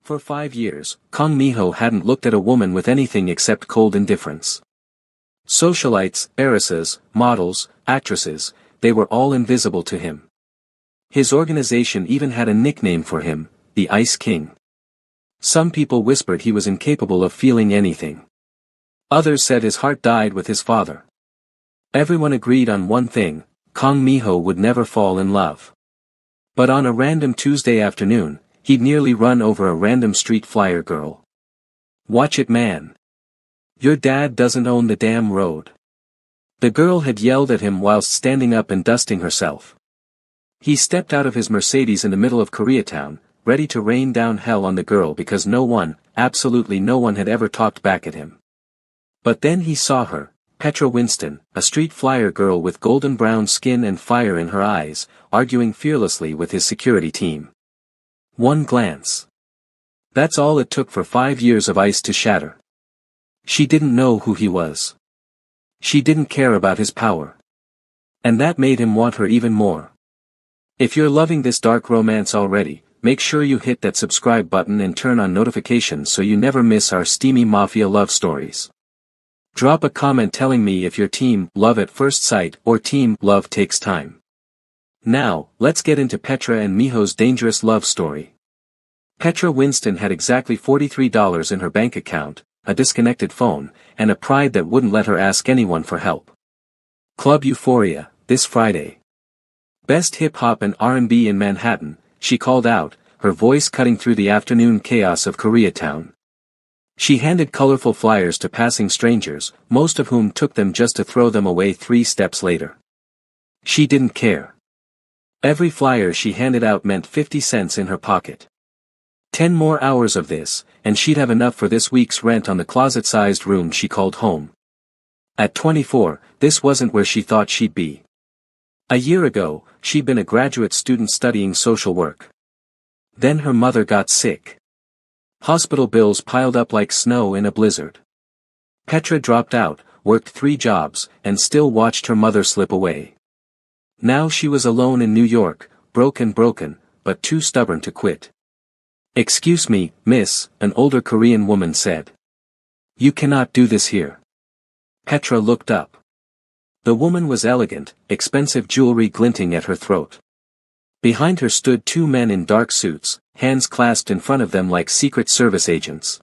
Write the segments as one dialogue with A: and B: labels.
A: For 5 years, Kong Miho hadn't looked at a woman with anything except cold indifference. Socialites, heiresses, models, actresses, they were all invisible to him. His organization even had a nickname for him, the Ice King. Some people whispered he was incapable of feeling anything. Others said his heart died with his father. Everyone agreed on one thing: Kong Miho would never fall in love. But on a random Tuesday afternoon, he'd nearly run over a random street flyer girl. "Watch it, man. Your dad doesn't own the damn road." The girl had yelled at him whilst standing up and dusting herself. He stepped out of his Mercedes in the middle of Koreatown, ready to rain down hell on the girl because no one, absolutely no one had ever talked back at him. But then he saw her, Petra Winston, a street flyer girl with golden brown skin and fire in her eyes, arguing fearlessly with his security team. One glance. That's all it took for 5 years of ice to shatter. She didn't know who he was. She didn't care about his power. And that made him want her even more. If you're loving this dark romance already, make sure you hit that subscribe button and turn on notifications so you never miss our steamy Mafia love stories. Drop a comment telling me if you're team love at first sight or team love takes time. Now, let's get into Petra and Miho's dangerous love story. Petra Winston had exactly $43 in her bank account, a disconnected phone, and a pride that wouldn't let her ask anyone for help. Club Euphoria, this Friday. Best hip-hop and R&B in Manhattan, she called out, her voice cutting through the afternoon chaos of Koreatown. She handed colorful flyers to passing strangers, most of whom took them just to throw them away 3 steps later. She didn't care. Every flyer she handed out meant 50 cents in her pocket. 10 more hours of this, and she'd have enough for this week's rent on the closet-sized room she called home. At 24, this wasn't where she thought she'd be. A year ago, she'd been a graduate student studying social work. Then her mother got sick. Hospital bills piled up like snow in a blizzard. Petra dropped out, worked 3 jobs, and still watched her mother slip away. Now she was alone in New York, broken, but too stubborn to quit. "Excuse me, miss," an older Korean woman said. "You cannot do this here." Petra looked up. The woman was elegant, expensive jewelry glinting at her throat. Behind her stood 2 men in dark suits, hands clasped in front of them like Secret Service agents.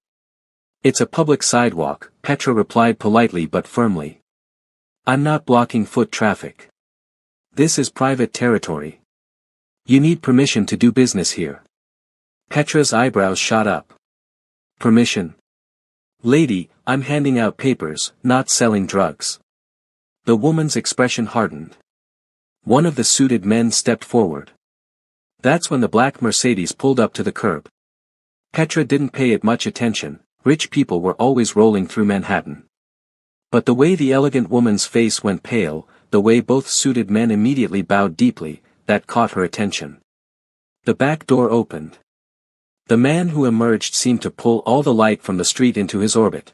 A: "It's a public sidewalk," Petra replied politely but firmly. "I'm not blocking foot traffic. This is private territory. You need permission to do business here." Petra's eyebrows shot up. "Permission? Lady, I'm handing out papers, not selling drugs." The woman's expression hardened. One of the suited men stepped forward. That's when the black Mercedes pulled up to the curb. Petra didn't pay it much attention, rich people were always rolling through Manhattan. But the way the elegant woman's face went pale, the way both suited men immediately bowed deeply, that caught her attention. The back door opened. The man who emerged seemed to pull all the light from the street into his orbit.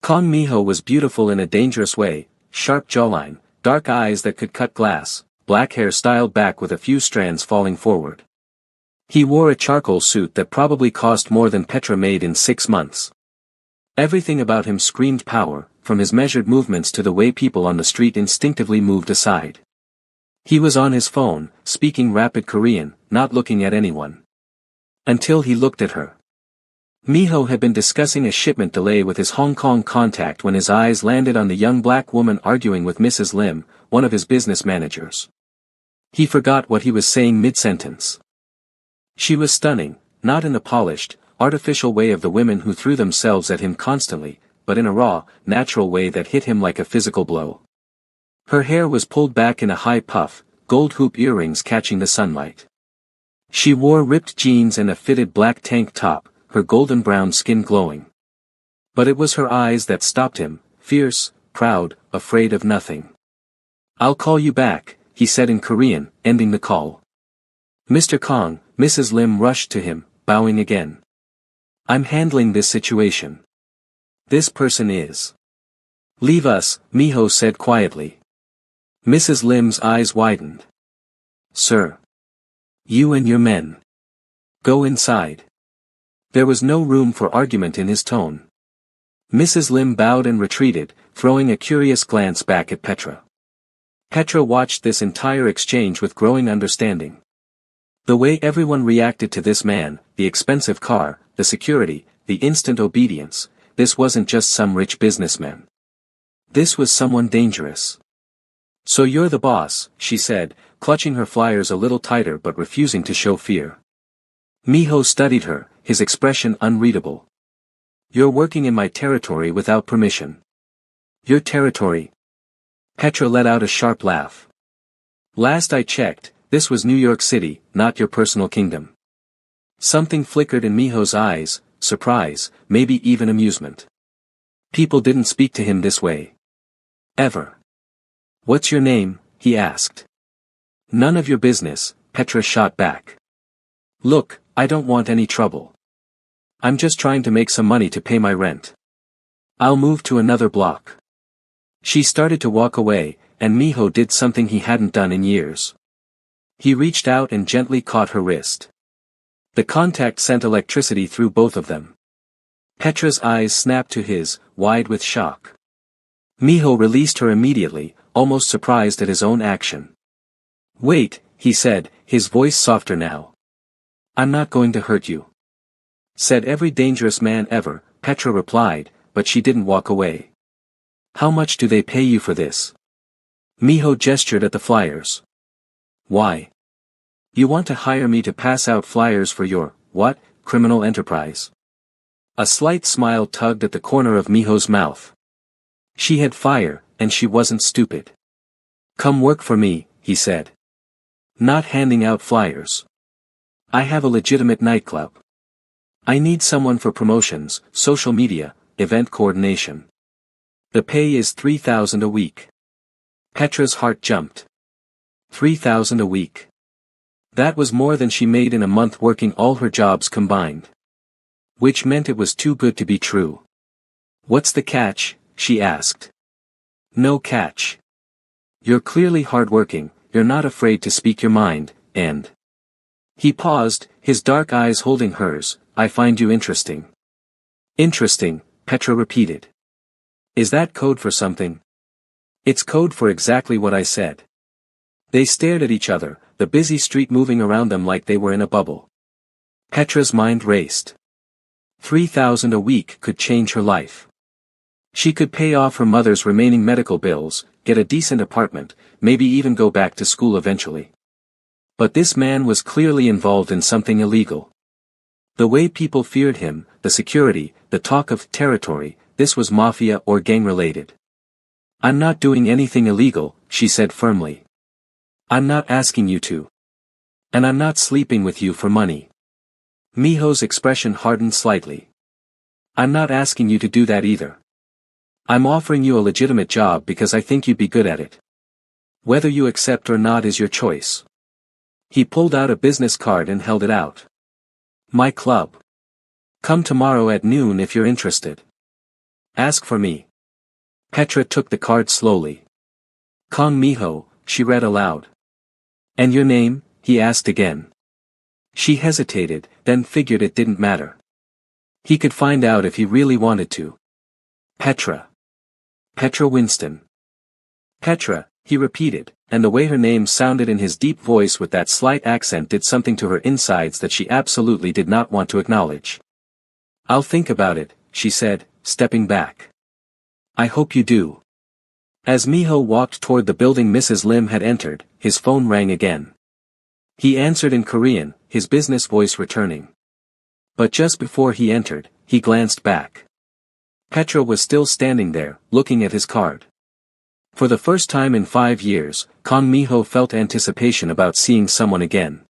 A: Kong Miho was beautiful in a dangerous way, sharp jawline, dark eyes that could cut glass, black hair styled back with a few strands falling forward. He wore a charcoal suit that probably cost more than Petra made in 6 months. Everything about him screamed power, from his measured movements to the way people on the street instinctively moved aside. He was on his phone, speaking rapid Korean, not looking at anyone. Until he looked at her. Miho had been discussing a shipment delay with his Hong Kong contact when his eyes landed on the young black woman arguing with Mrs. Lim, one of his business managers. He forgot what he was saying mid-sentence. She was stunning, not in the polished, artificial way of the women who threw themselves at him constantly, but in a raw, natural way that hit him like a physical blow. Her hair was pulled back in a high puff, gold hoop earrings catching the sunlight. She wore ripped jeans and a fitted black tank top, her golden brown skin glowing. But it was her eyes that stopped him, fierce, proud, afraid of nothing. "I'll call you back," he said in Korean, ending the call. "Mr. Kong," Mrs. Lim rushed to him, bowing again. "I'm handling this situation. This person is." "Leave us," Miho said quietly. Mrs. Lim's eyes widened. "Sir. You and your men. Go inside." There was no room for argument in his tone. Mrs. Lim bowed and retreated, throwing a curious glance back at Petra. Petra watched this entire exchange with growing understanding. The way everyone reacted to this man, the expensive car, the security, the instant obedience, this wasn't just some rich businessman. This was someone dangerous. "So you're the boss," she said, clutching her flyers a little tighter but refusing to show fear. Miho studied her, his expression unreadable. "You're working in my territory without permission." "Your territory?" Petra let out a sharp laugh. "Last I checked, this was New York City, not your personal kingdom." Something flickered in Miho's eyes, surprise, maybe even amusement. People didn't speak to him this way. Ever. "What's your name?" he asked. "None of your business," Petra shot back. "Look, I don't want any trouble. I'm just trying to make some money to pay my rent. I'll move to another block." She started to walk away, and Miho did something he hadn't done in years. He reached out and gently caught her wrist. The contact sent electricity through both of them. Petra's eyes snapped to his, wide with shock. Miho released her immediately, almost surprised at his own action. "Wait," he said, his voice softer now. "I'm not going to hurt you." "Said every dangerous man ever," Petra replied, but she didn't walk away. "How much do they pay you for this?" Miho gestured at the flyers. "Why? You want to hire me to pass out flyers for your, what, criminal enterprise?" A slight smile tugged at the corner of Miho's mouth. She had fire, and she wasn't stupid. "Come work for me," he said. "Not handing out flyers. I have a legitimate nightclub. I need someone for promotions, social media, event coordination. The pay is $3,000 a week." Petra's heart jumped. $3,000 a week. That was more than she made in a month working all her jobs combined. Which meant it was too good to be true. "What's the catch?" she asked. "No catch. You're clearly hardworking, you're not afraid to speak your mind, and..." He paused, his dark eyes holding hers. "I find you interesting." "Interesting," Petra repeated. "Is that code for something?" "It's code for exactly what I said." They stared at each other, the busy street moving around them like they were in a bubble. Petra's mind raced. $3,000 a week could change her life. She could pay off her mother's remaining medical bills, get a decent apartment, maybe even go back to school eventually. But this man was clearly involved in something illegal. The way people feared him, the security, the talk of territory, this was mafia or gang-related. "I'm not doing anything illegal," she said firmly. "I'm not asking you to. And I'm not sleeping with you for money." Miho's expression hardened slightly. "I'm not asking you to do that either. I'm offering you a legitimate job because I think you'd be good at it. Whether you accept or not is your choice." He pulled out a business card and held it out. "My club. Come tomorrow at noon if you're interested. Ask for me." Petra took the card slowly. "Kong Miho," she read aloud. "And your name?" he asked again. She hesitated, then figured it didn't matter. He could find out if he really wanted to. "Petra. Petra Winston." "Petra," he repeated, and the way her name sounded in his deep voice with that slight accent did something to her insides that she absolutely did not want to acknowledge. "I'll think about it," she said, stepping back. "I hope you do." As Miho walked toward the building Mrs. Lim had entered, his phone rang again. He answered in Korean, his business voice returning. But just before he entered, he glanced back. Petra was still standing there, looking at his card. For the first time in 5 years, Kong Miho felt anticipation about seeing someone again.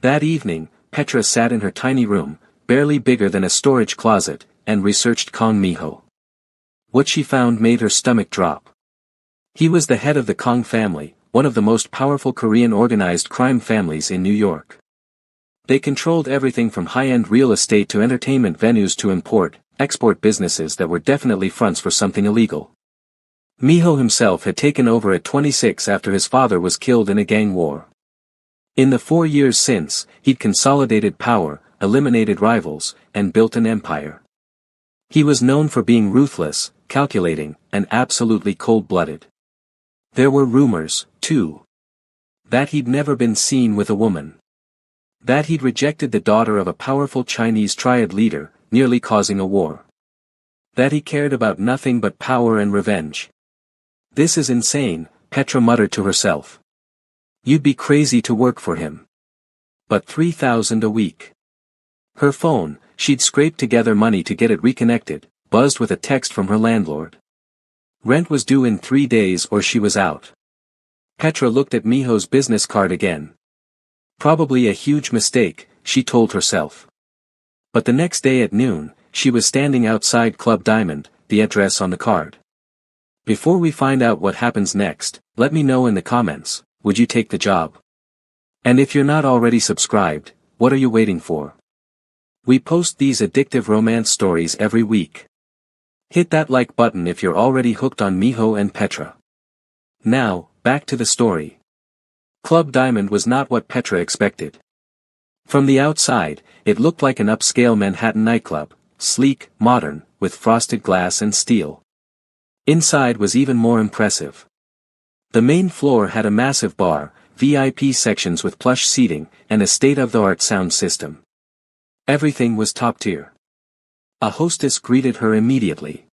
A: That evening, Petra sat in her tiny room, barely bigger than a storage closet, and researched Kong Miho. What she found made her stomach drop. He was the head of the Kong family, one of the most powerful Korean organized crime families in New York. They controlled everything from high-end real estate to entertainment venues to export businesses that were definitely fronts for something illegal. Miho himself had taken over at 26 after his father was killed in a gang war. In the 4 years since, he'd consolidated power, eliminated rivals, and built an empire. He was known for being ruthless, calculating, and absolutely cold-blooded. There were rumors, too. That he'd never been seen with a woman. That he'd rejected the daughter of a powerful Chinese triad leader, nearly causing a war. That he cared about nothing but power and revenge. "This is insane," Petra muttered to herself. "You'd be crazy to work for him." But 3,000 a week. Her phone, she'd scraped together money to get it reconnected, buzzed with a text from her landlord. Rent was due in 3 days or she was out. Petra looked at Miho's business card again. Probably a huge mistake, she told herself. But the next day at noon, she was standing outside Club Diamond, the address on the card. Before we find out what happens next, let me know in the comments, would you take the job? And if you're not already subscribed, what are you waiting for? We post these addictive romance stories every week. Hit that like button if you're already hooked on Miho and Petra. Now, back to the story. Club Diamond was not what Petra expected. From the outside, it looked like an upscale Manhattan nightclub, sleek, modern, with frosted glass and steel. Inside was even more impressive. The main floor had a massive bar, VIP sections with plush seating, and a state-of-the-art sound system. Everything was top-tier. A hostess greeted her immediately.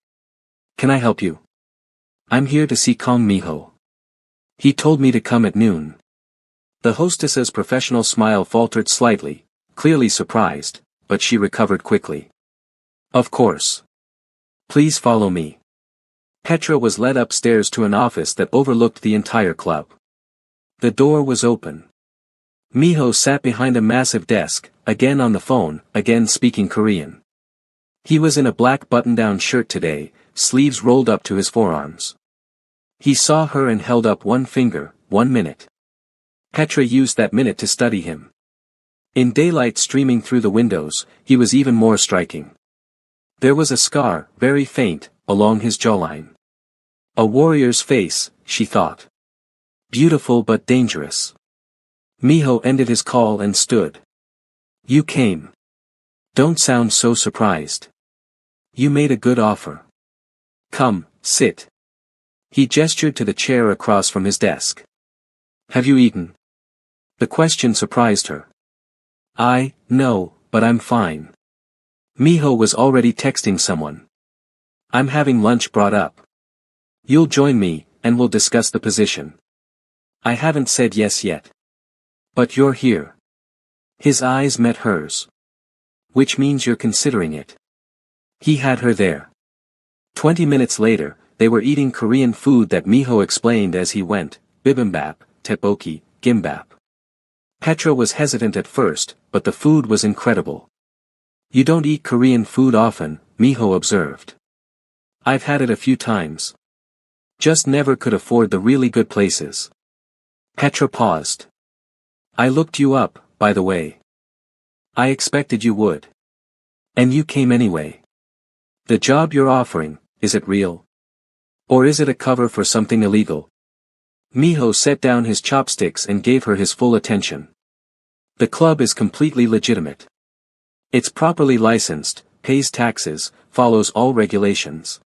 A: "Can I help you?" "I'm here to see Kong Miho. He told me to come at noon." The hostess's professional smile faltered slightly, clearly surprised, but she recovered quickly. "Of course. Please follow me." Petra was led upstairs to an office that overlooked the entire club. The door was open. Miho sat behind a massive desk, again on the phone, again speaking Korean. He was in a black button-down shirt today, sleeves rolled up to his forearms. He saw her and held up one finger, 1 minute. Petra used that minute to study him. In daylight streaming through the windows, he was even more striking. There was a scar, very faint, along his jawline. A warrior's face, she thought. Beautiful but dangerous. Miho ended his call and stood. "You came. Don't sound so surprised. You made a good offer. Come, sit." He gestured to the chair across from his desk. "Have you eaten?" The question surprised her. No, but I'm fine." Miho was already texting someone. "I'm having lunch brought up. You'll join me, and we'll discuss the position. I haven't said yes yet. But you're here." His eyes met hers. "Which means you're considering it." He had her there. 20 minutes later, they were eating Korean food that Miho explained as he went, bibimbap, tteokbokki, gimbap. Petra was hesitant at first, but the food was incredible. "You don't eat Korean food often," Miho observed. "I've had it a few times. Just never could afford the really good places." Petra paused. "I looked you up, by the way. I expected you would. And you came anyway. The job you're offering, is it real? Or is it a cover for something illegal?" Miho set down his chopsticks and gave her his full attention. "The club is completely legitimate. It's properly licensed, pays taxes, follows all regulations.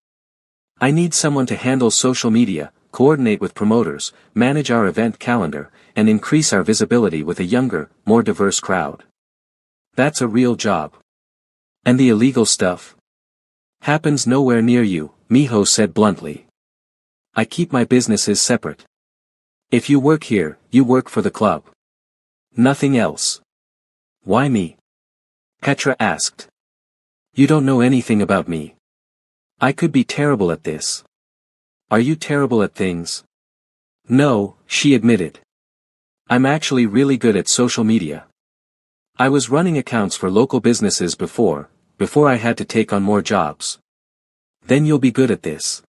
A: I need someone to handle social media, coordinate with promoters, manage our event calendar, and increase our visibility with a younger, more diverse crowd. That's a real job. And the illegal stuff happens nowhere near you," Miho said bluntly. "I keep my businesses separate. If you work here, you work for the club. Nothing else." "Why me?" Petra asked. "You don't know anything about me. I could be terrible at this." "Are you terrible at things?" "No," she admitted. "I'm actually really good at social media. I was running accounts for local businesses before I had to take on more jobs." "Then you'll be good at this."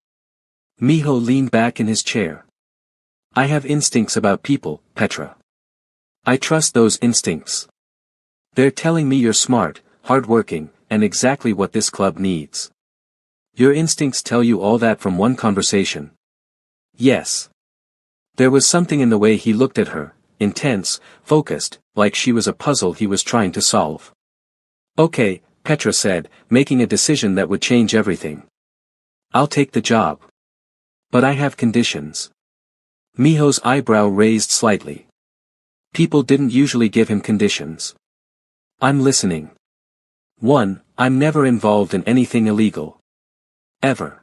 A: Miho leaned back in his chair. "I have instincts about people, Petra. I trust those instincts. They're telling me you're smart, hardworking, and exactly what this club needs." "Your instincts tell you all that from one conversation?" "Yes." There was something in the way he looked at her, intense, focused, like she was a puzzle he was trying to solve. Okay, Petra said, making a decision that would change everything. I'll take the job. But I have conditions. Miho's eyebrow raised slightly. People didn't usually give him conditions. I'm listening. 1. I'm never involved in anything illegal. Ever.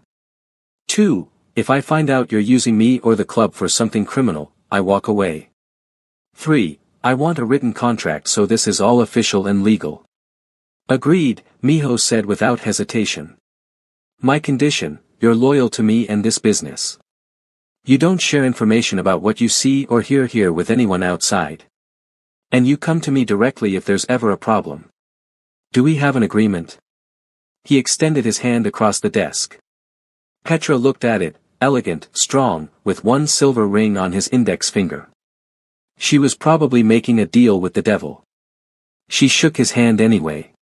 A: 2. If I find out you're using me or the club for something criminal, I walk away. 3. I want a written contract so this is all official and legal. Agreed, Miho said without hesitation. My condition, you're loyal to me and this business. You don't share information about what you see or hear here with anyone outside. And you come to me directly if there's ever a problem. Do we have an agreement? He extended his hand across the desk. Petra looked at it, elegant, strong, with one silver ring on his index finger. She was probably making a deal with the devil. She shook his hand anyway.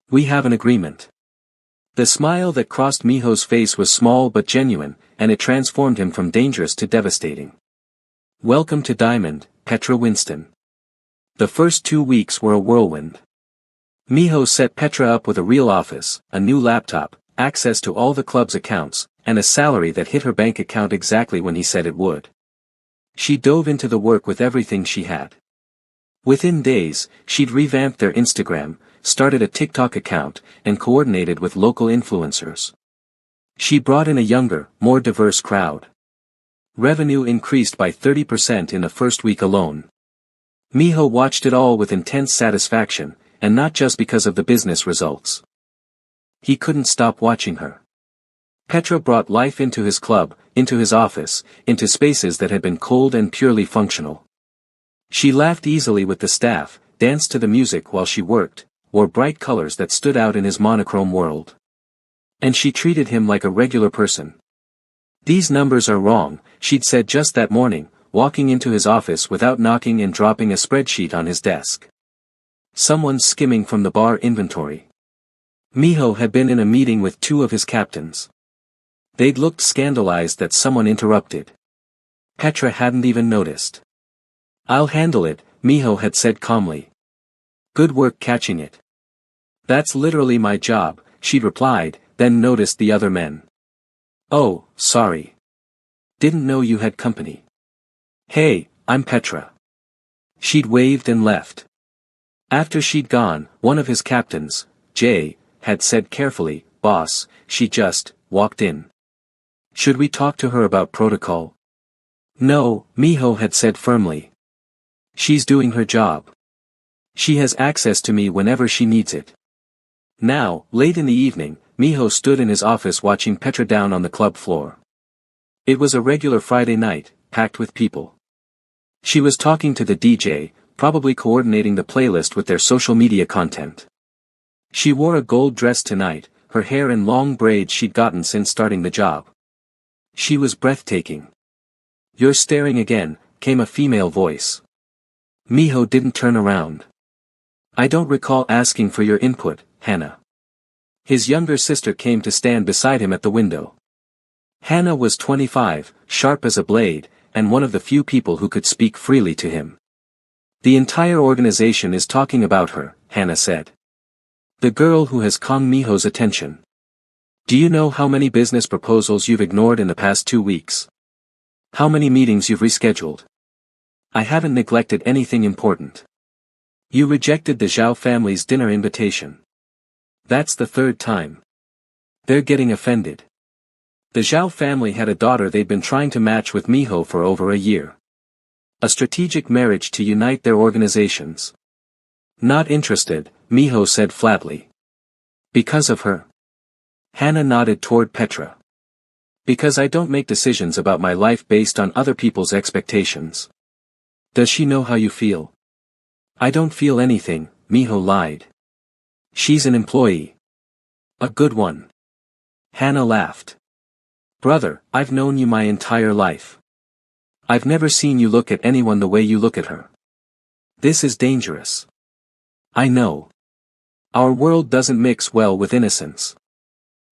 A: We have an agreement. The smile that crossed Miho's face was small but genuine, and it transformed him from dangerous to devastating. Welcome to Diamond, Petra Winston. The first 2 weeks were a whirlwind. Miho set Petra up with a real office, a new laptop, access to all the club's accounts, and a salary that hit her bank account exactly when he said it would. She dove into the work with everything she had. Within days, she'd revamped their Instagram, started a TikTok account, and coordinated with local influencers. She brought in a younger, more diverse crowd. Revenue increased by 30% in the first week alone. Miho watched it all with intense satisfaction, and not just because of the business results. He couldn't stop watching her. Petra brought life into his club, into his office, into spaces that had been cold and purely functional. She laughed easily with the staff, danced to the music while she worked, wore bright colors that stood out in his monochrome world. And she treated him like a regular person. These numbers are wrong, she'd said just that morning, walking into his office without knocking and dropping a spreadsheet on his desk. Someone's skimming from the bar inventory. Miho had been in a meeting with 2 of his captains. They'd looked scandalized that someone interrupted. Petra hadn't even noticed. I'll handle it, Miho had said calmly. Good work catching it. That's literally my job, she'd replied, then noticed the other men. Oh, sorry. Didn't know you had company. Hey, I'm Petra. She'd waved and left. After she'd gone, one of his captains, Jay, had said carefully, Boss, she just walked in. Should we talk to her about protocol? No, Miho had said firmly. She's doing her job. She has access to me whenever she needs it. Now, late in the evening, Miho stood in his office watching Petra down on the club floor. It was a regular Friday night, packed with people. She was talking to the DJ, probably coordinating the playlist with their social media content. She wore a gold dress tonight, her hair in long braids she'd gotten since starting the job. She was breathtaking. You're staring again, came a female voice. Miho didn't turn around. I don't recall asking for your input, Hannah. His younger sister came to stand beside him at the window. Hannah was 25, sharp as a blade, and one of the few people who could speak freely to him. The entire organization is talking about her, Hannah said. The girl who has caught Miho's attention. Do you know how many business proposals you've ignored in the past 2 weeks? How many meetings you've rescheduled? I haven't neglected anything important. You rejected the Zhao family's dinner invitation. That's the 3rd time. They're getting offended. The Zhao family had a daughter they'd been trying to match with Miho for over a year. A strategic marriage to unite their organizations. Not interested, Miho said flatly. Because of her? Hannah nodded toward Petra. Because I don't make decisions about my life based on other people's expectations. Does she know how you feel? I don't feel anything, Miho lied. She's an employee. A good one. Hannah laughed. Brother, I've known you my entire life. I've never seen you look at anyone the way you look at her. This is dangerous. I know. Our world doesn't mix well with innocence.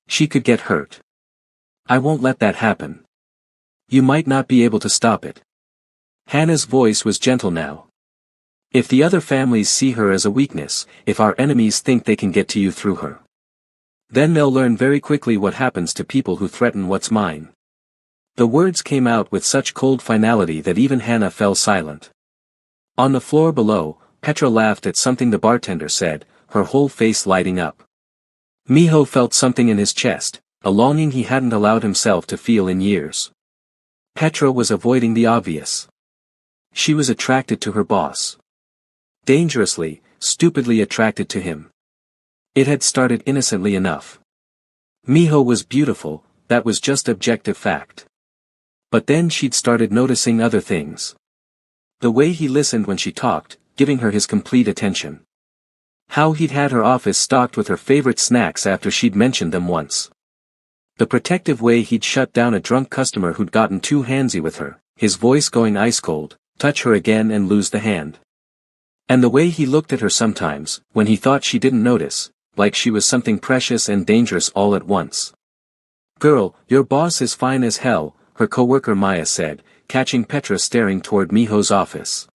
A: She could get hurt. I won't let that happen. You might not be able to stop it. Hannah's voice was gentle now. If the other families see her as a weakness, if our enemies think they can get to you through her, then they'll learn very quickly what happens to people who threaten what's mine. The words came out with such cold finality that even Hannah fell silent. On the floor below, Petra laughed at something the bartender said, her whole face lighting up. Miho felt something in his chest, a longing he hadn't allowed himself to feel in years. Petra was avoiding the obvious. She was attracted to her boss. Dangerously, stupidly attracted to him. It had started innocently enough. Miho was beautiful, that was just objective fact. But then she'd started noticing other things. The way he listened when she talked, giving her his complete attention. How he'd had her office stocked with her favorite snacks after she'd mentioned them once. The protective way he'd shut down a drunk customer who'd gotten too handsy with her, his voice going ice cold, touch her again and lose the hand. And the way he looked at her sometimes, when he thought she didn't notice, like she was something precious and dangerous all at once. "Girl, your boss is fine as hell," her coworker Maya said, catching Petra staring toward Miho's office.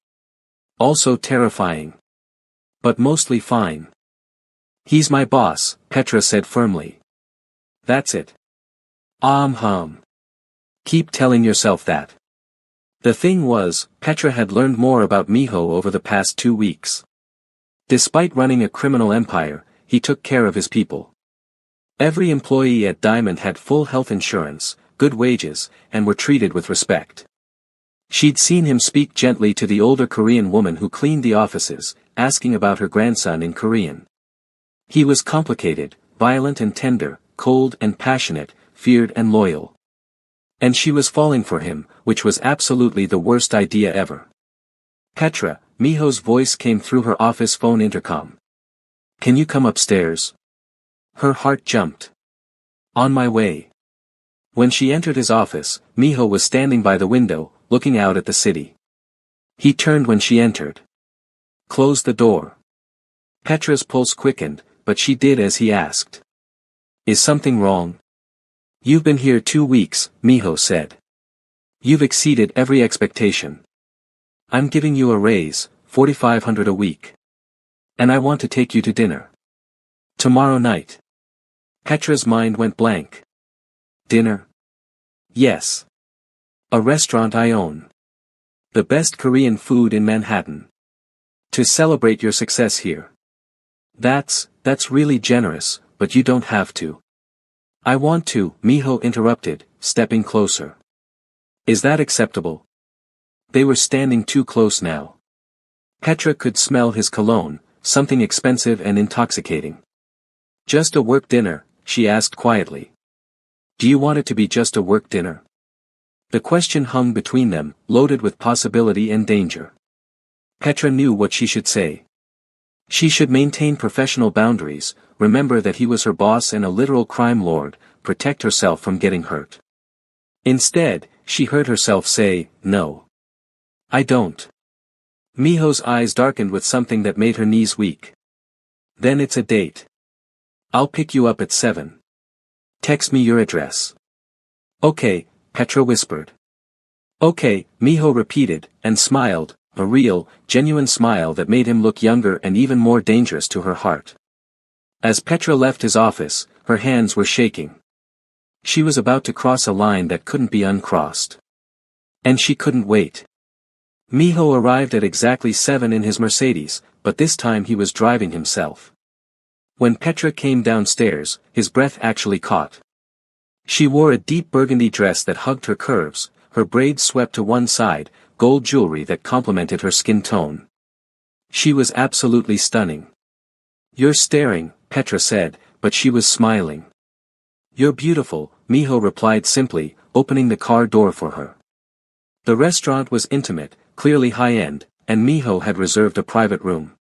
A: "Also terrifying. But mostly fine." "He's my boss," Petra said firmly. "That's it. Keep telling yourself that." The thing was, Petra had learned more about Miho over the past 2 weeks. Despite running a criminal empire, he took care of his people. Every employee at Diamond had full health insurance, good wages, and were treated with respect. She'd seen him speak gently to the older Korean woman who cleaned the offices, asking about her grandson in Korean. He was complicated, violent and tender, cold and passionate, feared and loyal. And she was falling for him, which was absolutely the worst idea ever. "Petra," Miho's voice came through her office phone intercom. "Can you come upstairs?" Her heart jumped. "On my way." When she entered his office, Miho was standing by the window, looking out at the city. He turned when she entered. "Close the door." Petra's pulse quickened, but she did as he asked. "Is something wrong?" "You've been here 2 weeks, Miho said. You've exceeded every expectation. I'm giving you a raise, 4,500 a week. And I want to take you to dinner. Tomorrow night." Petra's mind went blank. "Dinner?" "Yes. A restaurant I own. The best Korean food in Manhattan. To celebrate your success here." That's really generous, but you don't have to." "I want to," Miho interrupted, stepping closer. "Is that acceptable?" They were standing too close now. Petra could smell his cologne, something expensive and intoxicating. "Just a work dinner?" she asked quietly. "Do you want it to be just a work dinner?" The question hung between them, loaded with possibility and danger. Petra knew what she should say. She should maintain professional boundaries, remember that he was her boss and a literal crime lord, protect herself from getting hurt. Instead, she heard herself say, "No. I don't." Miho's eyes darkened with something that made her knees weak. "Then it's a date. I'll pick you up at 7. Text me your address." "Okay," Petra whispered. "Okay," Miho repeated, and smiled, a real, genuine smile that made him look younger and even more dangerous to her heart. As Petra left his office, her hands were shaking. She was about to cross a line that couldn't be uncrossed. And she couldn't wait. Miho arrived at exactly 7 in his Mercedes, but this time he was driving himself. When Petra came downstairs, his breath actually caught. She wore a deep burgundy dress that hugged her curves, her braids swept to one side, gold jewelry that complemented her skin tone. She was absolutely stunning. "You're staring," Petra said, but she was smiling. "You're beautiful," Miho replied simply, opening the car door for her. The restaurant was intimate, clearly high-end, and Miho had reserved a private room.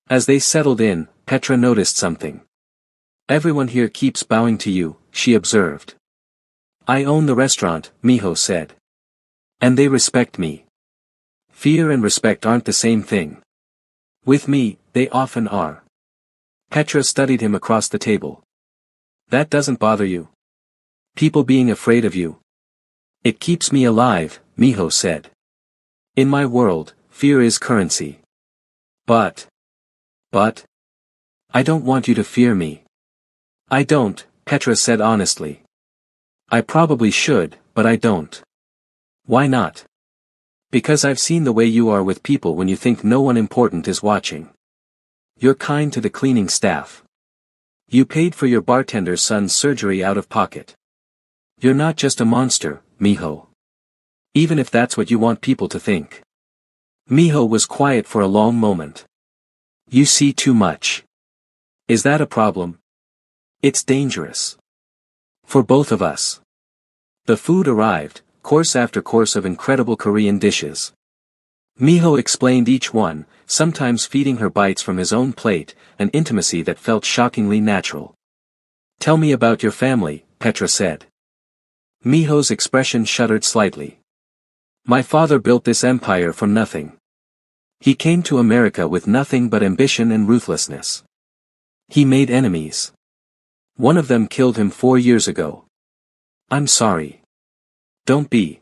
A: As they settled in, Petra noticed something. "Everyone here keeps bowing to you," she observed. "I own the restaurant," Miho said. "And they respect me." "Fear and respect aren't the same thing. With me, they often are." Petra studied him across the table. "That doesn't bother you? People being afraid of you?" "It keeps me alive," Miho said. "In my world, fear is currency." But. I don't want you to fear me. I don't, Petra said honestly. I probably should, but I don't. Why not? Because I've seen the way you are with people when you think no one important is watching. You're kind to the cleaning staff. You paid for your bartender's son's surgery out of pocket. You're not just a monster, Miho. Even if that's what you want people to think. Miho was quiet for a long moment. You see too much. Is that a problem? It's dangerous. For both of us. The food arrived, course after course of incredible Korean dishes. Miho explained each one, sometimes feeding her bites from his own plate, an intimacy that felt shockingly natural. Tell me about your family, Petra said. Miho's expression shuddered slightly. My father built this empire from nothing. He came to America with nothing but ambition and ruthlessness. He made enemies. One of them killed him 4 years ago. I'm sorry. Don't be.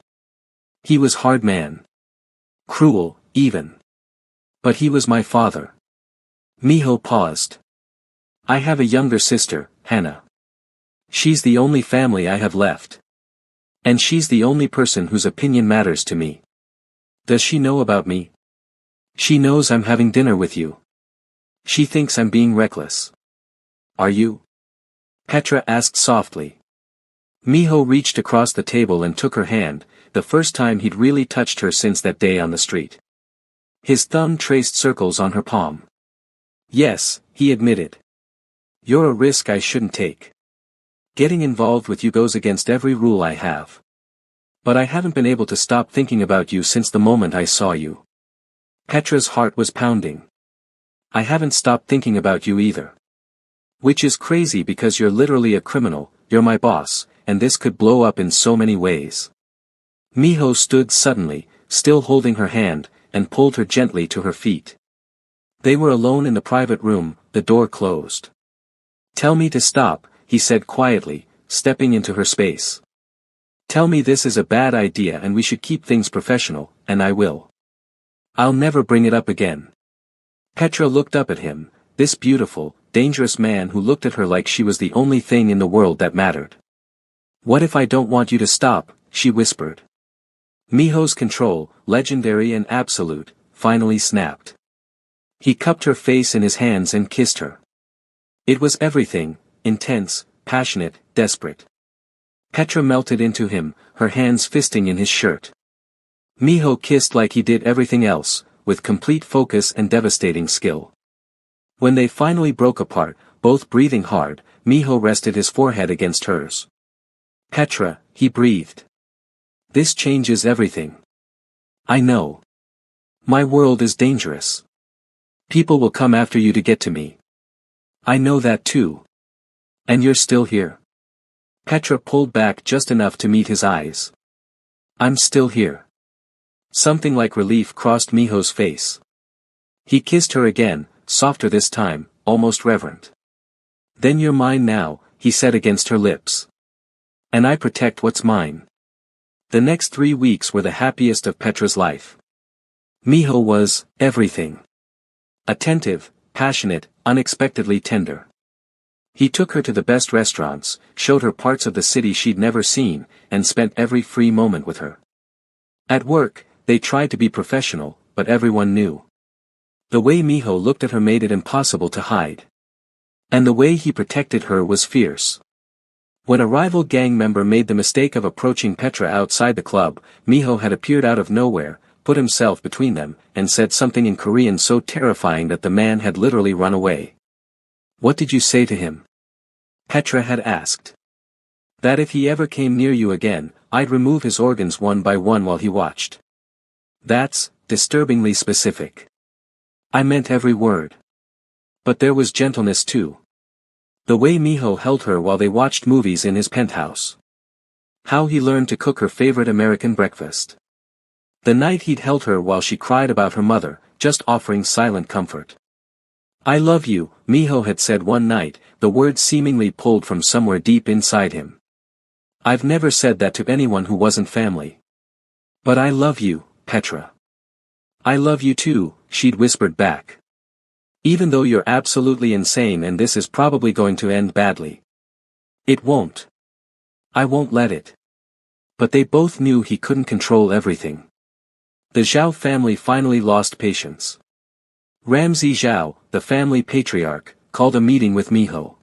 A: He was hard man. Cruel, even. But he was my father. Miho paused. I have a younger sister, Hannah. She's the only family I have left. And she's the only person whose opinion matters to me. Does she know about me? She knows I'm having dinner with you. She thinks I'm being reckless. Are you? Petra asked softly. Miho reached across the table and took her hand, the first time he'd really touched her since that day on the street. His thumb traced circles on her palm. Yes, he admitted. You're a risk I shouldn't take. Getting involved with you goes against every rule I have. But I haven't been able to stop thinking about you since the moment I saw you. Petra's heart was pounding. I haven't stopped thinking about you either. Which is crazy because you're literally a criminal, you're my boss, and this could blow up in so many ways. Miho stood suddenly, still holding her hand, and pulled her gently to her feet. They were alone in the private room, the door closed. Tell me to stop, he said quietly, stepping into her space. Tell me this is a bad idea and we should keep things professional, and I will. I'll never bring it up again. Petra looked up at him, this beautiful, dangerous man who looked at her like she was the only thing in the world that mattered. What if I don't want you to stop, she whispered. Miho's control, legendary and absolute, finally snapped. He cupped her face in his hands and kissed her. It was everything, intense, passionate, desperate. Petra melted into him, her hands fisting in his shirt. Miho kissed like he did everything else, with complete focus and devastating skill. When they finally broke apart, both breathing hard, Miho rested his forehead against hers. Petra, he breathed. This changes everything. I know. My world is dangerous. People will come after you to get to me. I know that too. And you're still here. Petra pulled back just enough to meet his eyes. I'm still here. Something like relief crossed Miho's face. He kissed her again, softer this time, almost reverent. Then you're mine now, he said against her lips. And I protect what's mine. The next 3 weeks were the happiest of Petra's life. Miho was everything. Attentive, passionate, unexpectedly tender. He took her to the best restaurants, showed her parts of the city she'd never seen, and spent every free moment with her. At work, they tried to be professional, but everyone knew. The way Miho looked at her made it impossible to hide. And the way he protected her was fierce. When a rival gang member made the mistake of approaching Petra outside the club, Miho had appeared out of nowhere, put himself between them, and said something in Korean so terrifying that the man had literally run away. What did you say to him? Petra had asked. That if he ever came near you again, I'd remove his organs one by one while he watched. That's disturbingly specific. I meant every word. But there was gentleness too. The way Miho held her while they watched movies in his penthouse. How he learned to cook her favorite American breakfast. The night he'd held her while she cried about her mother, just offering silent comfort. I love you, Miho had said one night, the words seemingly pulled from somewhere deep inside him. I've never said that to anyone who wasn't family. But I love you, Petra. I love you too, she'd whispered back. Even though you're absolutely insane and this is probably going to end badly. It won't. I won't let it. But they both knew he couldn't control everything. The Zhao family finally lost patience. Ramsay Zhao, the family patriarch, called a meeting with Miho.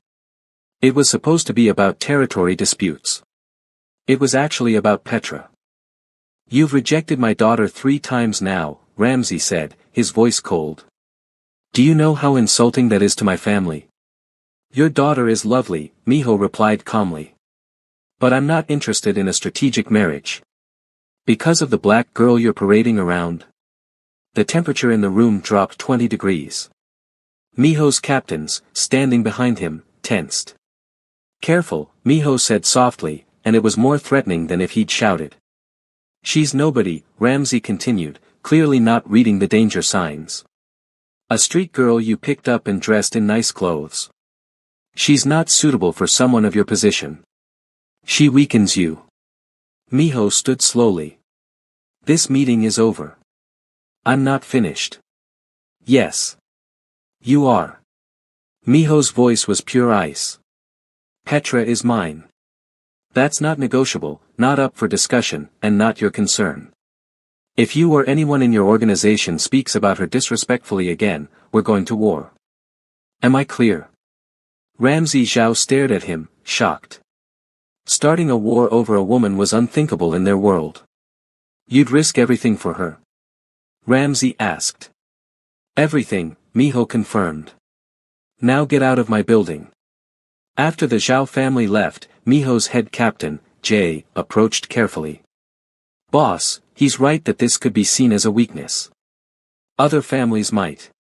A: It was supposed to be about territory disputes. It was actually about Petra. You've rejected my daughter 3 times now, Ramsay said, his voice cold. Do you know how insulting that is to my family? Your daughter is lovely, Miho replied calmly. But I'm not interested in a strategic marriage. Because of the black girl you're parading around? The temperature in the room dropped 20 degrees. Miho's captains, standing behind him, tensed. Careful, Miho said softly, and it was more threatening than if he'd shouted. She's nobody, Ramsay continued, clearly not reading the danger signs. A street girl you picked up and dressed in nice clothes. She's not suitable for someone of your position. She weakens you. Miho stood slowly. This meeting is over. I'm not finished. Yes. You are. Miho's voice was pure ice. Petra is mine. That's not negotiable, not up for discussion, and not your concern. If you or anyone in your organization speaks about her disrespectfully again, we're going to war. Am I clear? Ramsay Zhao stared at him, shocked. Starting a war over a woman was unthinkable in their world. You'd risk everything for her? Ramsay asked. Everything, Miho confirmed. Now get out of my building. After the Zhao family left, Miho's head captain, Jay, approached carefully. Boss, he's right that this could be seen as a weakness. Other families might.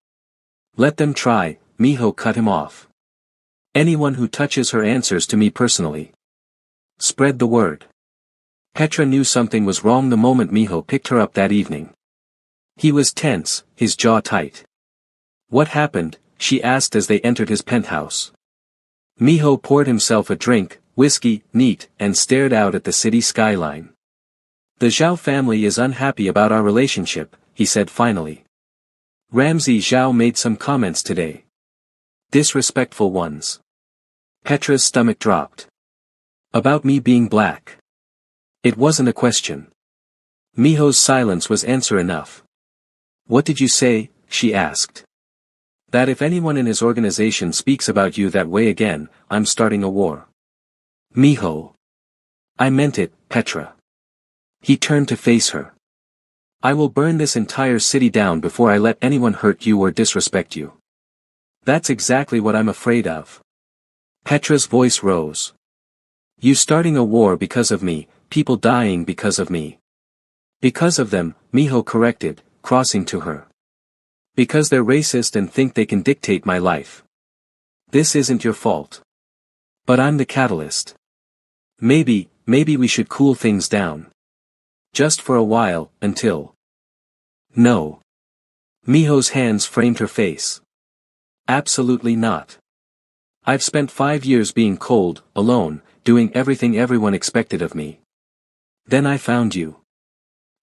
A: Let them try, Miho cut him off. Anyone who touches her answers to me personally. Spread the word. Petra knew something was wrong the moment Miho picked her up that evening. He was tense, his jaw tight. What happened? She asked as they entered his penthouse. Miho poured himself a drink, whiskey, neat, and stared out at the city skyline. The Zhao family is unhappy about our relationship, he said finally. Ramsay Zhao made some comments today. Disrespectful ones. Petra's stomach dropped. About me being black. It wasn't a question. Miho's silence was answer enough. What did you say? She asked. That if anyone in his organization speaks about you that way again, I'm starting a war. Miho. I meant it, Petra. He turned to face her. I will burn this entire city down before I let anyone hurt you or disrespect you. That's exactly what I'm afraid of. Petra's voice rose. You starting a war because of me, people dying because of me. Because of them, Miho corrected, crossing to her. Because they're racist and think they can dictate my life. This isn't your fault. But I'm the catalyst. Maybe we should cool things down. Just for a while, until. No. Miho's hands framed her face. Absolutely not. I've spent 5 years being cold, alone, doing everything everyone expected of me. Then I found you.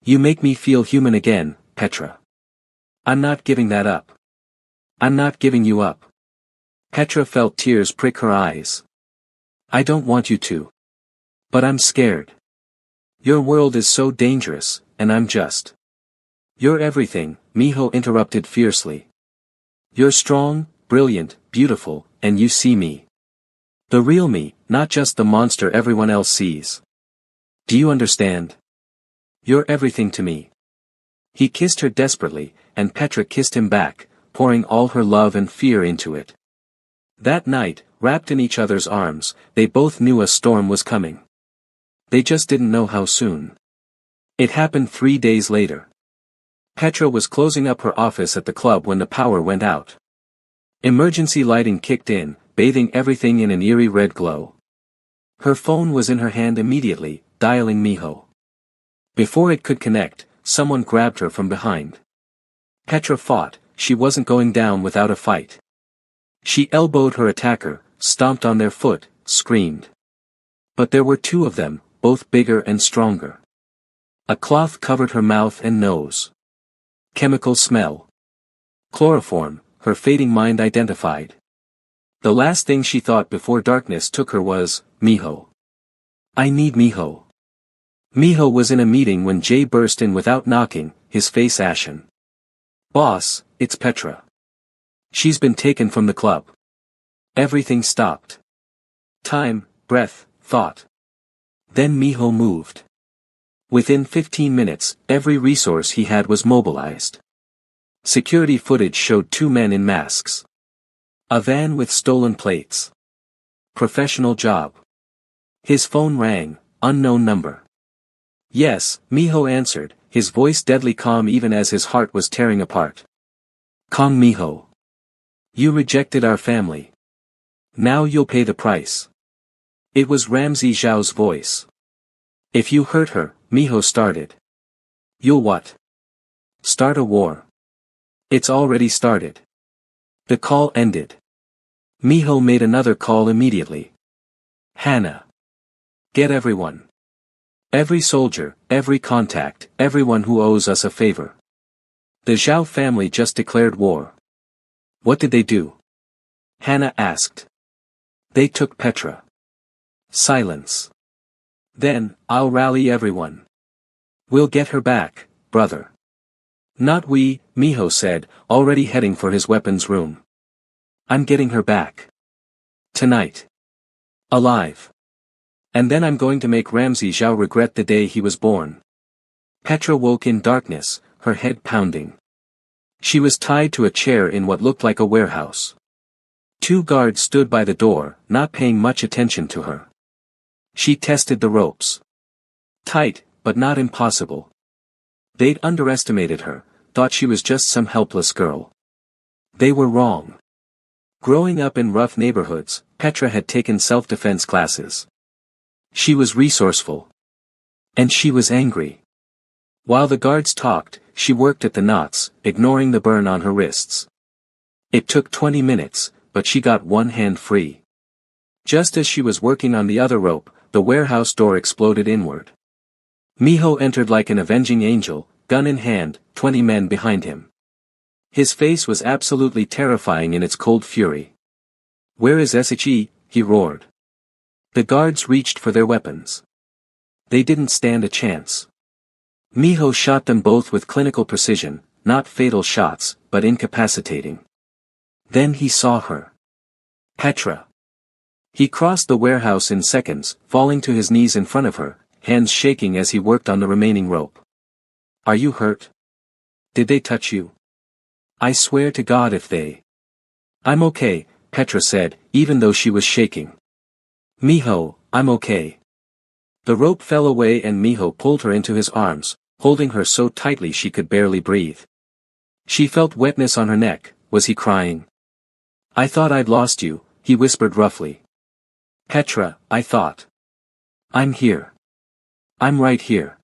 A: You make me feel human again, Petra. I'm not giving that up. I'm not giving you up. Petra felt tears prick her eyes. I don't want you to. But I'm scared. Your world is so dangerous, and I'm just. You're everything, Miho interrupted fiercely. You're strong, brilliant, beautiful, and you see me. The real me, not just the monster everyone else sees. Do you understand? You're everything to me. He kissed her desperately, and Petra kissed him back, pouring all her love and fear into it. That night, wrapped in each other's arms, they both knew a storm was coming. They just didn't know how soon. It happened 3 days later. Petra was closing up her office at the club when the power went out. Emergency lighting kicked in, bathing everything in an eerie red glow. Her phone was in her hand immediately, dialing Miho. Before it could connect, someone grabbed her from behind. Petra fought, she wasn't going down without a fight. She elbowed her attacker, stomped on their foot, screamed. But there were 2 of them, both bigger and stronger. A cloth covered her mouth and nose. Chemical smell. Chloroform, her fading mind identified. The last thing she thought before darkness took her was, Miho. I need Miho. Miho was in a meeting when Jay burst in without knocking, his face ashen. Boss, it's Petra. She's been taken from the club. Everything stopped. Time, breath, thought. Then Miho moved. Within 15 minutes, every resource he had was mobilized. Security footage showed 2 men in masks. A van with stolen plates. Professional job. His phone rang, unknown number. Yes, Miho answered, his voice deadly calm even as his heart was tearing apart. Kong Miho. You rejected our family. Now you'll pay the price. It was Ramsey Zhao's voice. If you hurt her, Miho started. You'll what? Start a war. It's already started. The call ended. Miho made another call immediately. Hannah. Get everyone. Every soldier, every contact, everyone who owes us a favor. The Zhao family just declared war. What did they do? Hannah asked. They took Petra. Silence. Then, I'll rally everyone. We'll get her back, brother. Not we, Miho said, already heading for his weapons room. I'm getting her back. Tonight. Alive. And then I'm going to make Ramsey Zhao regret the day he was born. Petra woke in darkness, her head pounding. She was tied to a chair in what looked like a warehouse. 2 guards stood by the door, not paying much attention to her. She tested the ropes. Tight, but not impossible. They'd underestimated her, thought she was just some helpless girl. They were wrong. Growing up in rough neighborhoods, Petra had taken self-defense classes. She was resourceful. And she was angry. While the guards talked, she worked at the knots, ignoring the burn on her wrists. It took 20 minutes, but she got one hand free. Just as she was working on the other rope, the warehouse door exploded inward. Miho entered like an avenging angel, gun in hand, 20 men behind him. His face was absolutely terrifying in its cold fury. Where is SHE? He roared. The guards reached for their weapons. They didn't stand a chance. Miho shot them both with clinical precision, not fatal shots, but incapacitating. Then he saw her. Petra. He crossed the warehouse in seconds, falling to his knees in front of her, hands shaking as he worked on the remaining rope. Are you hurt? Did they touch you? I swear to God if they... I'm okay, Petra said, even though she was shaking. Miho, I'm okay. The rope fell away and Miho pulled her into his arms, holding her so tightly she could barely breathe. She felt wetness on her neck. Was he crying? I thought I'd lost you, he whispered roughly. Petra, I thought. I'm here. I'm right here.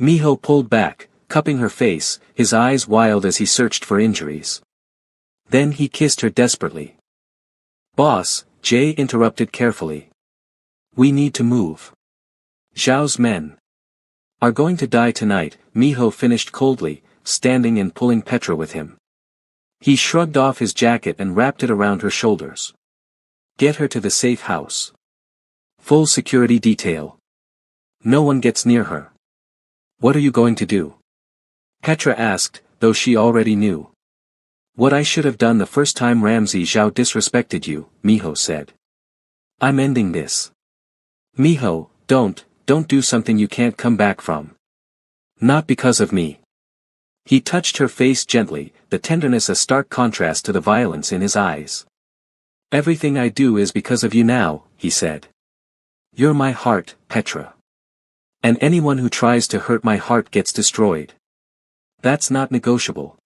A: Miho pulled back, cupping her face, his eyes wild as he searched for injuries. Then he kissed her desperately. Boss, Jay interrupted carefully. We need to move. Zhao's men are going to die tonight, Miho finished coldly, standing and pulling Petra with him. He shrugged off his jacket and wrapped it around her shoulders. Get her to the safe house. Full security detail. No one gets near her. What are you going to do? Petra asked, though she already knew. What I should have done the first time Ramsey Zhao disrespected you, Miho said. I'm ending this. Miho, don't do something you can't come back from. Not because of me. He touched her face gently, the tenderness a stark contrast to the violence in his eyes. Everything I do is because of you now, he said. You're my heart, Petra. And anyone who tries to hurt my heart gets destroyed. That's not negotiable.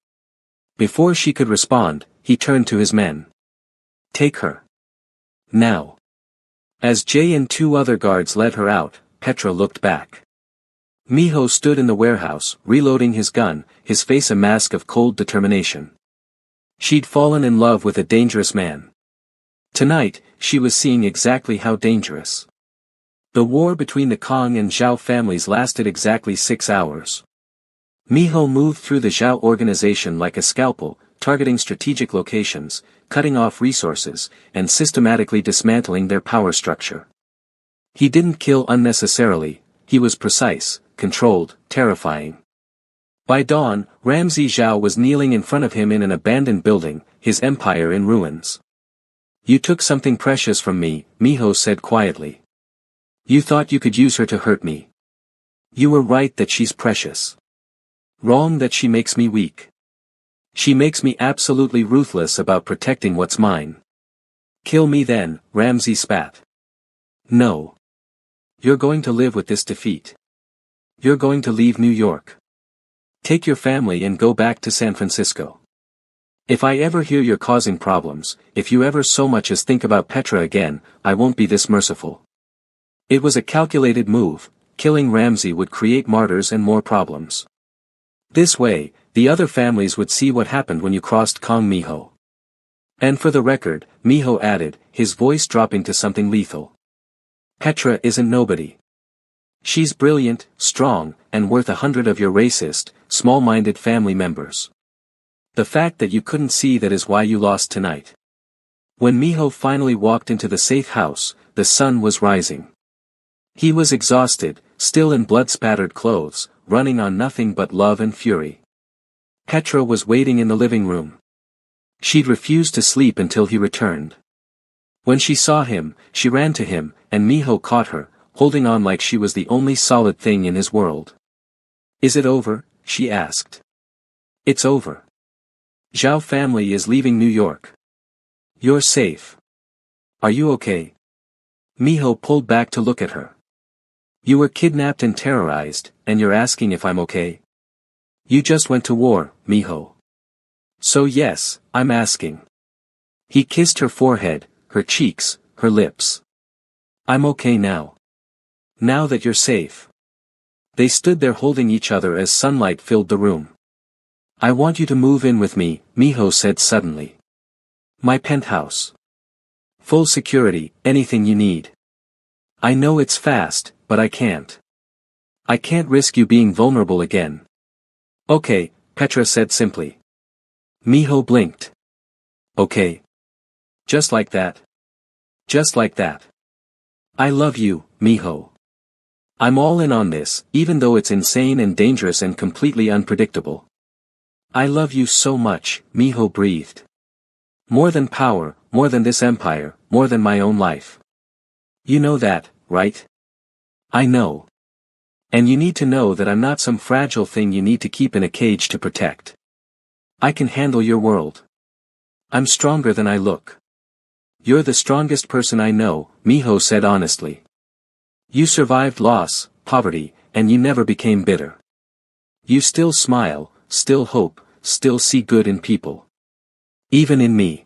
A: Before she could respond, he turned to his men. Take her. Now. As Jay and 2 other guards led her out, Petra looked back. Miho stood in the warehouse, reloading his gun, his face a mask of cold determination. She'd fallen in love with a dangerous man. Tonight, she was seeing exactly how dangerous. The war between the Kong and Zhao families lasted exactly 6 hours. Miho moved through the Zhao organization like a scalpel, targeting strategic locations, cutting off resources, and systematically dismantling their power structure. He didn't kill unnecessarily, he was precise, controlled, terrifying. By dawn, Ramsey Zhao was kneeling in front of him in an abandoned building, his empire in ruins. "You took something precious from me," Miho said quietly. "You thought you could use her to hurt me. You were right that she's precious. Wrong that she makes me weak. She makes me absolutely ruthless about protecting what's mine." "Kill me then," Ramsey spat. "No. You're going to live with this defeat. You're going to leave New York. Take your family and go back to San Francisco. If I ever hear you're causing problems, if you ever so much as think about Petra again, I won't be this merciful." It was a calculated move. Killing Ramsey would create martyrs and more problems. This way, the other families would see what happened when you crossed Kong Miho. "And for the record," Miho added, his voice dropping to something lethal. "Petra isn't nobody. She's brilliant, strong, and worth 100 of your racist, small-minded family members. The fact that you couldn't see that is why you lost tonight." When Miho finally walked into the safe house, the sun was rising. He was exhausted, still in blood-spattered clothes, running on nothing but love and fury. Petra was waiting in the living room. She'd refused to sleep until he returned. When she saw him, she ran to him, and Miho caught her, holding on like she was the only solid thing in his world. "Is it over?" she asked. "It's over. Zhao family is leaving New York. You're safe. Are you okay?" Miho pulled back to look at her. "You were kidnapped and terrorized, and you're asking if I'm okay? You just went to war, Miho. So yes, I'm asking." He kissed her forehead, her cheeks, her lips. "I'm okay now. Now that you're safe." They stood there holding each other as sunlight filled the room. "I want you to move in with me," Miho said suddenly. "My penthouse. Full security, anything you need. I know it's fast, but I can't. I can't risk you being vulnerable again." "Okay," Petra said simply. Miho blinked. "Okay. Just like that. Just like that. I love you, Miho. I'm all in on this, even though it's insane and dangerous and completely unpredictable. I love you so much," Miho breathed. "More than power, more than this empire, more than my own life. You know that, right?" "I know. And you need to know that I'm not some fragile thing you need to keep in a cage to protect. I can handle your world. I'm stronger than I look." "You're the strongest person I know," Miho said honestly. "You survived loss, poverty, and you never became bitter. You still smile, still hope, still see good in people. Even in me.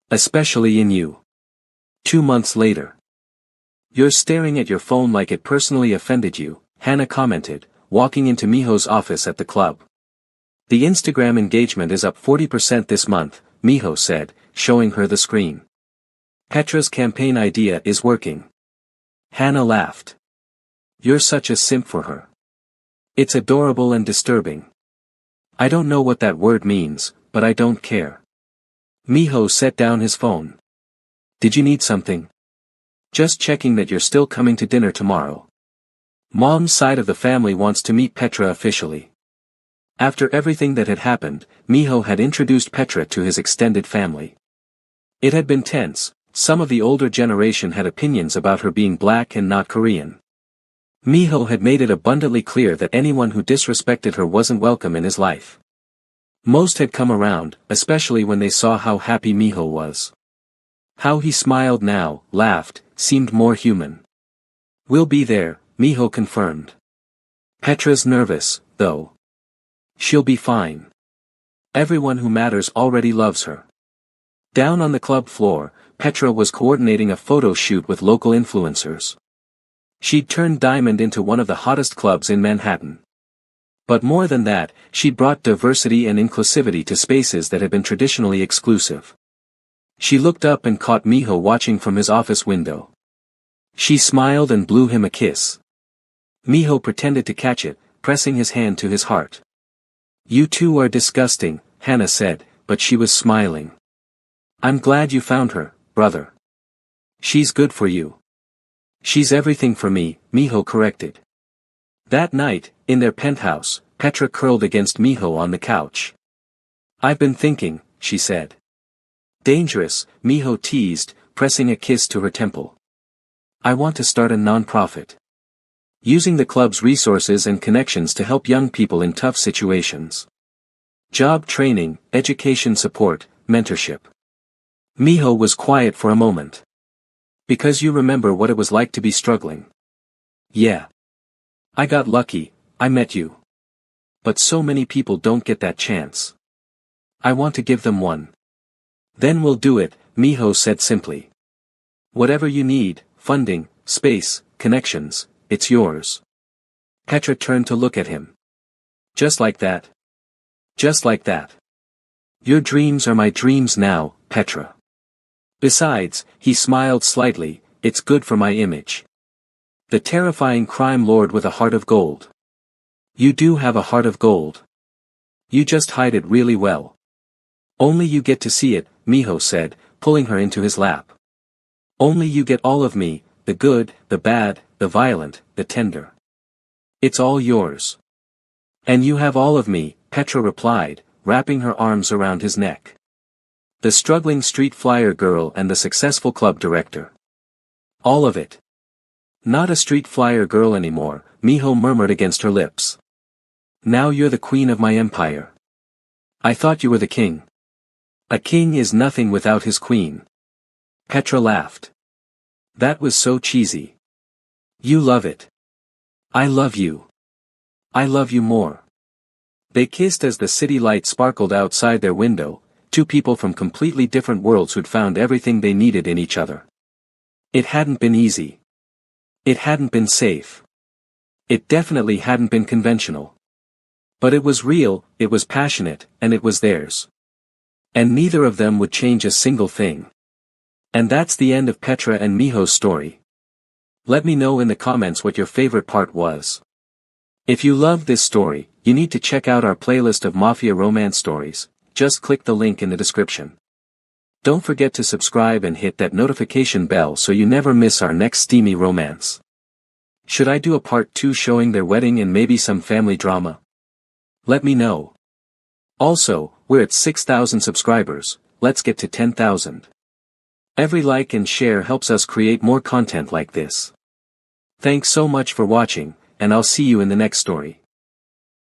A: Especially in you." 2 months later. "You're staring at your phone like it personally offended you," Hannah commented, walking into Miho's office at the club. "The Instagram engagement is up 40% this month," Miho said, showing her the screen. "Petra's campaign idea is working." Hannah laughed. "You're such a simp for her. It's adorable and disturbing." "I don't know what that word means, but I don't care." Miho set down his phone. "Did you need something?" "Just checking that you're still coming to dinner tomorrow. Mom's side of the family wants to meet Petra officially." After everything that had happened, Miho had introduced Petra to his extended family. It had been tense. Some of the older generation had opinions about her being black and not Korean. Miho had made it abundantly clear that anyone who disrespected her wasn't welcome in his life. Most had come around, especially when they saw how happy Miho was. How he smiled now, laughed, seemed more human. "We'll be there," Miho confirmed. "Petra's nervous, though. She'll be fine. Everyone who matters already loves her." Down on the club floor, Petra was coordinating a photo shoot with local influencers. She'd turned Diamond into one of the hottest clubs in Manhattan. But more than that, she'd brought diversity and inclusivity to spaces that had been traditionally exclusive. She looked up and caught Miho watching from his office window. She smiled and blew him a kiss. Miho pretended to catch it, pressing his hand to his heart. "You two are disgusting," Hannah said, but she was smiling. I'm glad you found her, brother. She's good for you. She's everything for me, Miho corrected. That night, in their penthouse, Petra curled against Miho on the couch. I've been thinking, she said. Dangerous, Miho teased, pressing a kiss to her temple. I want to start a non-profit. Using the club's resources and connections to help young people in tough situations. Job training, education support, mentorship. Miho was quiet for a moment. Because you remember what it was like to be struggling. Yeah. I got lucky, I met you. But so many people don't get that chance. I want to give them one. Then we'll do it, Miho said simply. Whatever you need, funding, space, connections, it's yours. Petra turned to look at him. Just like that. Just like that. Your dreams are my dreams now, Petra. Besides, he smiled slightly, it's good for my image. The terrifying crime lord with a heart of gold. You do have a heart of gold. You just hide it really well. Only you get to see it, Miho said, pulling her into his lap. Only you get all of me, the good, the bad, the violent, the tender. It's all yours. And you have all of me, Petra replied, wrapping her arms around his neck. The struggling street flyer girl and the successful club director. All of it. Not a street flyer girl anymore, Miho murmured against her lips. Now you're the queen of my empire. I thought you were the king. A king is nothing without his queen. Petra laughed. That was so cheesy. You love it. I love you. I love you more. They kissed as the city light sparkled outside their window, two people from completely different worlds who'd found everything they needed in each other. It hadn't been easy. It hadn't been safe. It definitely hadn't been conventional. But it was real, it was passionate, and it was theirs. And neither of them would change a single thing. And that's the end of Petra and Miho's story. Let me know in the comments what your favorite part was. If you loved this story, you need to check out our playlist of Mafia romance stories, just click the link in the description. Don't forget to subscribe and hit that notification bell so you never miss our next steamy romance. Should I do a part 2 showing their wedding and maybe some family drama? Let me know. Also, we're at 6,000 subscribers, let's get to 10,000. Every like and share helps us create more content like this. Thanks so much for watching, and I'll see you in the next story.